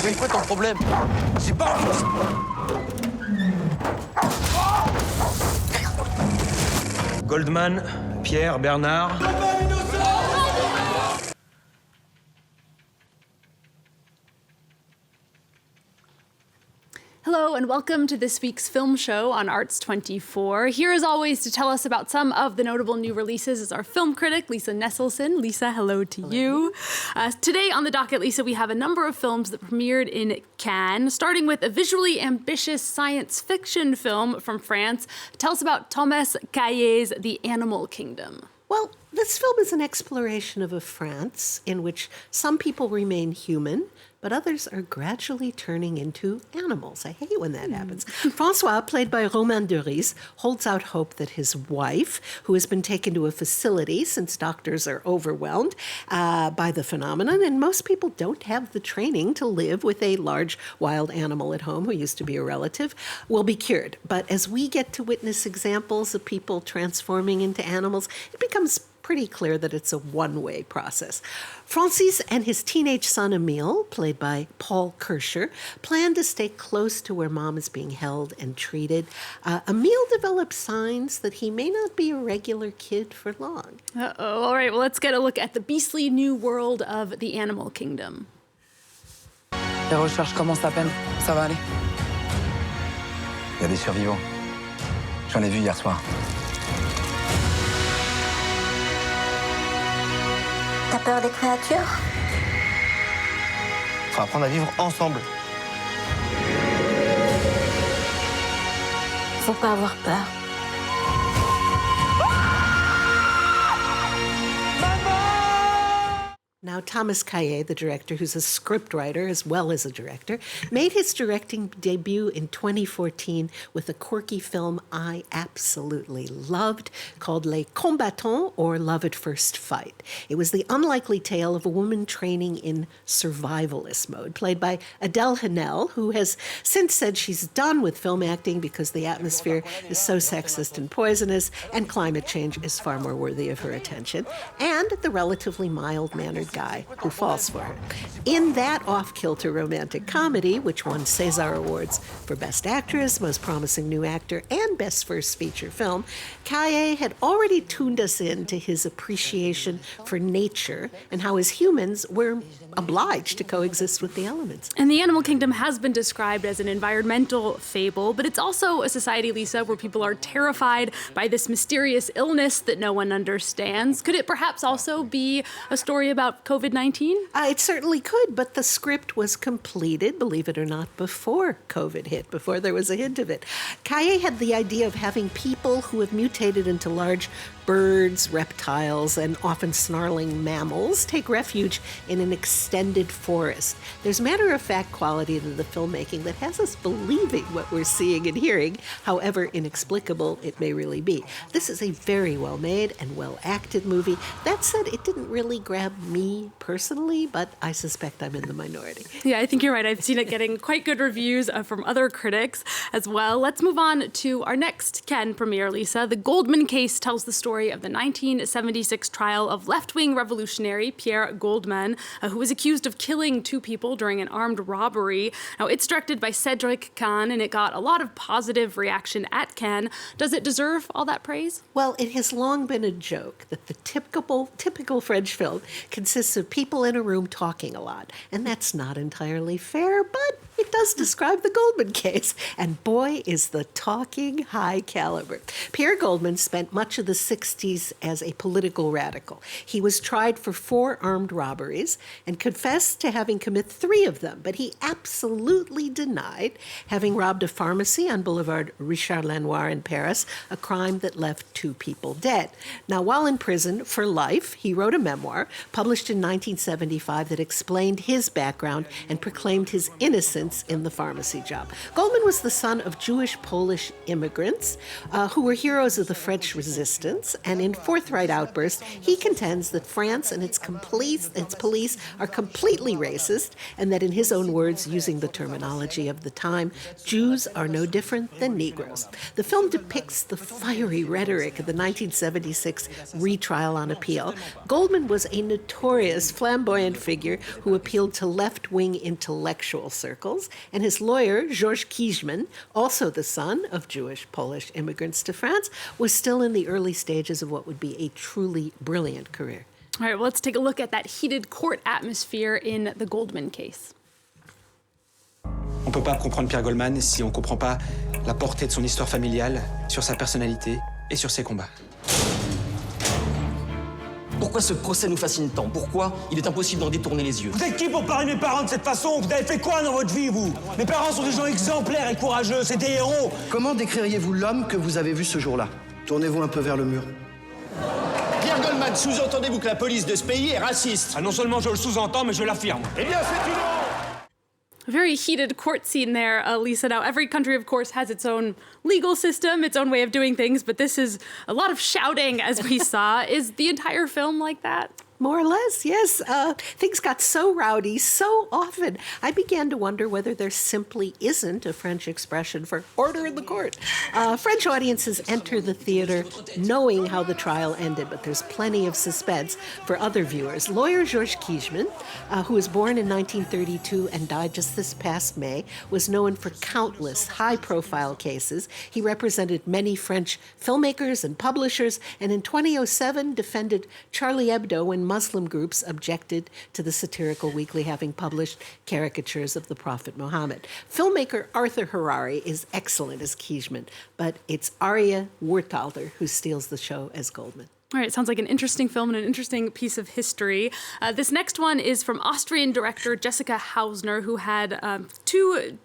Mais quoi ton problème? C'est pas... Goldman, Pierre, Bernard. Hello and welcome to this week's film show on Arts 24. Here as always to tell us about some of the notable new releases is our film critic, Lisa Nesselson. Lisa, hello to you. Today on the docket, Lisa, we have a number of films that premiered in Cannes, starting with a visually ambitious science fiction film from France. Tell us about Thomas Cailley's The Animal Kingdom. Well, this film is an exploration of a France in which some people remain human, but others are gradually turning into animals. I hate when that happens. François, played by Romain Duris, holds out hope that his wife, who has been taken to a facility since doctors are overwhelmed by the phenomenon, and most people don't have the training to live with a large wild animal at home who used to be a relative, will be cured. But as we get to witness examples of people transforming into animals, it becomes pretty clear that it's a one-way process. Francis and his teenage son Emile, played by Paul Kircher, plan to stay close to where mom is being held and treated. Emile develops signs that he may not be a regular kid for long. Uh-oh. All right, well, let's get a look at the beastly new world of the Animal Kingdom. Les recherches commencent à peine. Ça va aller. Il y a des survivants. J'en ai vu hier soir. T'as peur des créatures? Faut apprendre à vivre ensemble. Faut pas avoir peur. Now, Thomas Cailley, the director, who's a scriptwriter as well as a director, made his directing debut in 2014 with a quirky film I absolutely loved called Les Combattants, or Love at First Fight. It was the unlikely tale of a woman training in survivalist mode, played by Adele Haenel, who has since said she's done with film acting because the atmosphere is so sexist and poisonous, and climate change is far more worthy of her attention, and the relatively mild-mannered guy who falls for her. In that off-kilter romantic comedy, which won César Awards for Best Actress, Most Promising New Actor, and Best First Feature Film, Cailley had already tuned us in to his appreciation for nature and how as humans we're obliged to coexist with the elements. And the Animal Kingdom has been described as an environmental fable, but it's also a society, Lisa, where people are terrified by this mysterious illness that no one understands. Could it perhaps also be a story about COVID-19? It certainly could, but the script was completed, believe it or not, before COVID hit, before there was a hint of it. Cailley had the idea of having people who have mutated into large birds, reptiles, and often snarling mammals take refuge in an extended forest. There's matter-of-fact quality to the filmmaking that has us believing what we're seeing and hearing, however inexplicable it may really be. This is a very well-made and well-acted movie. That said, it didn't really grab me personally, but I suspect I'm in the minority. Yeah, I think you're right. I've seen it getting quite good reviews from other critics as well. Let's move on to our next Cannes premiere, Lisa. The Goldman Case tells the story of the 1976 trial of left-wing revolutionary Pierre Goldman, who was accused of killing two people during an armed robbery. Now, it's directed by Cédric Kahn, and it got a lot of positive reaction at Cannes. Does it deserve all that praise? Well, it has long been a joke that the typical French film consists of people in a room talking a lot, and that's not entirely fair, but it does describe the Goldman case, and boy, is the talking high caliber. Pierre Goldman spent much of the 60s as a political radical. He was tried for 4 armed robberies and confessed to having committed 3 of them, but he absolutely denied having robbed a pharmacy on Boulevard Richard Lenoir in Paris, a crime that left 2 people dead. Now, while in prison for life, he wrote a memoir published in 1975 that explained his background and proclaimed his innocence assistants in the pharmacy job. Goldman was the son of Jewish-Polish immigrants who were heroes of the French resistance, and in forthright outburst, he contends that France and its police are completely racist, and that in his own words, using the terminology of the time, Jews are no different than Negroes. The film depicts the fiery rhetoric of the 1976 retrial on appeal. Goldman was a notorious flamboyant figure who appealed to left-wing intellectual circles, and his lawyer, Georges Kijman, also the son of Jewish-Polish immigrants to France, was still in the early stages of what would be a truly brilliant career. All right, well, let's take a look at that heated court atmosphere in the Goldman case. On ne peut pas comprendre Pierre Goldman si on ne comprend pas la portée de son histoire familiale sur sa personnalité et sur ses combats. Pourquoi ce procès nous fascine tant? Pourquoi il est impossible d'en détourner les yeux? Vous êtes qui pour parler de mes parents de cette façon? Vous avez fait quoi dans votre vie, vous? Mes parents sont des gens exemplaires et courageux, c'est des héros. Comment décririez-vous l'homme que vous avez vu ce jour-là? Tournez-vous un peu vers le mur. Pierre Goldman, sous-entendez-vous que la police de ce pays est raciste? Ah, non seulement je le sous-entends, mais je l'affirme. Eh bien, c'est une honte! A very heated court scene there, Lisa. Now, every country, of course, has its own legal system, its own way of doing things, but this is a lot of shouting, as we saw. Is the entire film like that? More or less, yes. Things got so rowdy so often. I began to wonder whether there simply isn't a French expression for order in the court. French audiences enter the theater knowing how the trial ended, but there's plenty of suspense for other viewers. Lawyer Georges Kijman, who was born in 1932 and died just this past May, was known for countless high-profile cases. He represented many French filmmakers and publishers, and in 2007 defended Charlie Hebdo when Muslim groups objected to the satirical weekly having published caricatures of the Prophet Muhammad. Filmmaker Arthur Harari is excellent as Kijman, but it's Arya Werthalder who steals the show as Goldman. All right, sounds like an interesting film and an interesting piece of history. This next one is from Austrian director Jessica Hausner, who had 2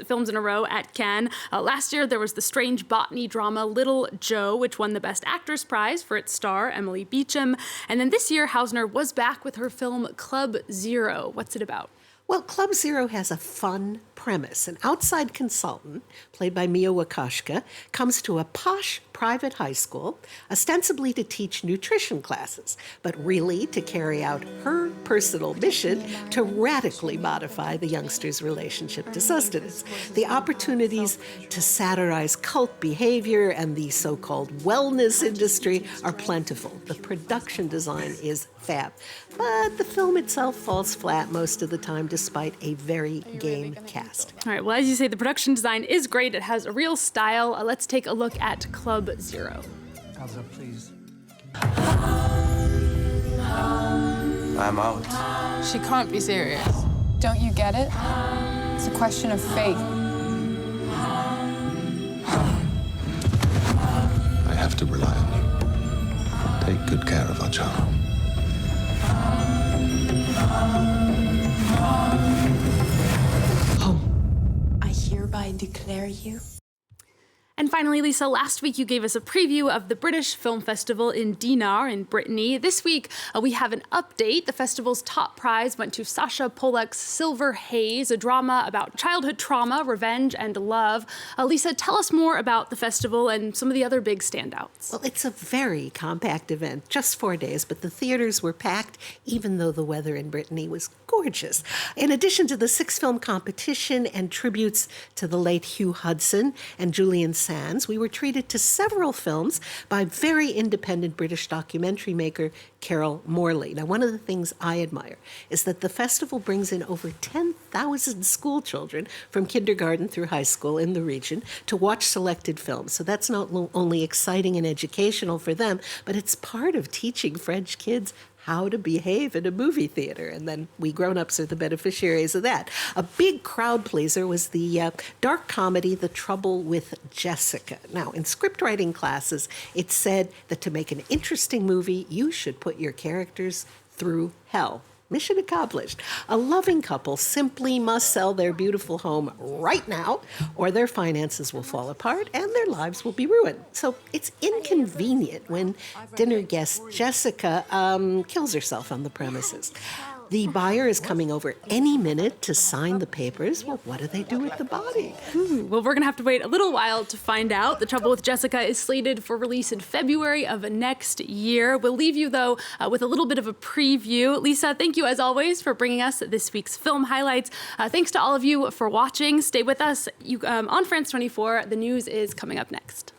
films in a row at Cannes. Last year, there was the strange botany drama Little Joe, which won the Best Actress Prize for its star, Emily Beecham. And then this year, Hausner was back with her film Club Zero. What's it about? Well, Club Zero has a fun premise. An outside consultant, played by Mia Wakoshka, comes to a posh private high school, ostensibly to teach nutrition classes, but really to carry out her personal mission to radically modify the youngsters' relationship to sustenance. The opportunities to satirize cult behavior and the so-called wellness industry are plentiful. The production design is fab, but the film itself falls flat most of the time despite a very game cast. All right, well, as you say, the production design is great. It has a real style. Let's take a look at Club Zero. Hands up, please. I'm out. She can't be serious. Don't you get it? It's a question of faith. I have to rely on you. Take good care of our child. I hereby declare you. And finally, Lisa, last week you gave us a preview of the British Film Festival in Dinard in Brittany. This week, we have an update. The festival's top prize went to Sasha Polak's Silver Haze, a drama about childhood trauma, revenge, and love. Lisa, tell us more about the festival and some of the other big standouts. Well, it's a very compact event, just 4 days, but the theaters were packed, even though the weather in Brittany was gorgeous. In addition to the 6-film competition and tributes to the late Hugh Hudson and Julian Sands, we were treated to several films by very independent British documentary maker Carol Morley. Now, one of the things I admire is that the festival brings in over 10,000 school children from kindergarten through high school in the region to watch selected films. So that's not only exciting and educational for them, but it's part of teaching French kids how to behave in a movie theater. And then we grown-ups are the beneficiaries of that. A big crowd pleaser was the dark comedy, The Trouble with Jessica. Now, in script writing classes, it's said that to make an interesting movie, you should put your characters through hell. Mission accomplished. A loving couple simply must sell their beautiful home right now, or their finances will fall apart and their lives will be ruined. So it's inconvenient when dinner guest Jessica kills herself on the premises. The buyer is coming over any minute to sign the papers. Well, what do they do with the body? Well, we're going to have to wait a little while to find out. The Trouble with Jessica is slated for release in February of next year. We'll leave you, though, with a little bit of a preview. Lisa, thank you, as always, for bringing us this week's film highlights. Thanks to all of you for watching. Stay with us on France 24. The news is coming up next.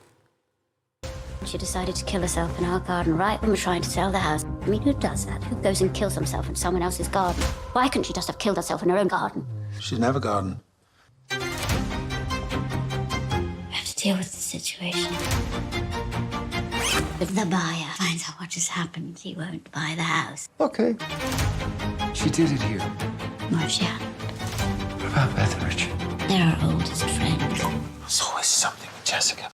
She decided to kill herself in our garden right when we're trying to sell the house. I mean, who does that? Who goes and kills himself in someone else's garden? Why couldn't she just have killed herself in her own garden? She didn't have a garden. We have to deal with the situation. If the buyer finds out what just happened, he won't buy the house. Okay. She did it here. What if she hadn't? What about Beth and Richard? They're our oldest friends. There's always something with Jessica.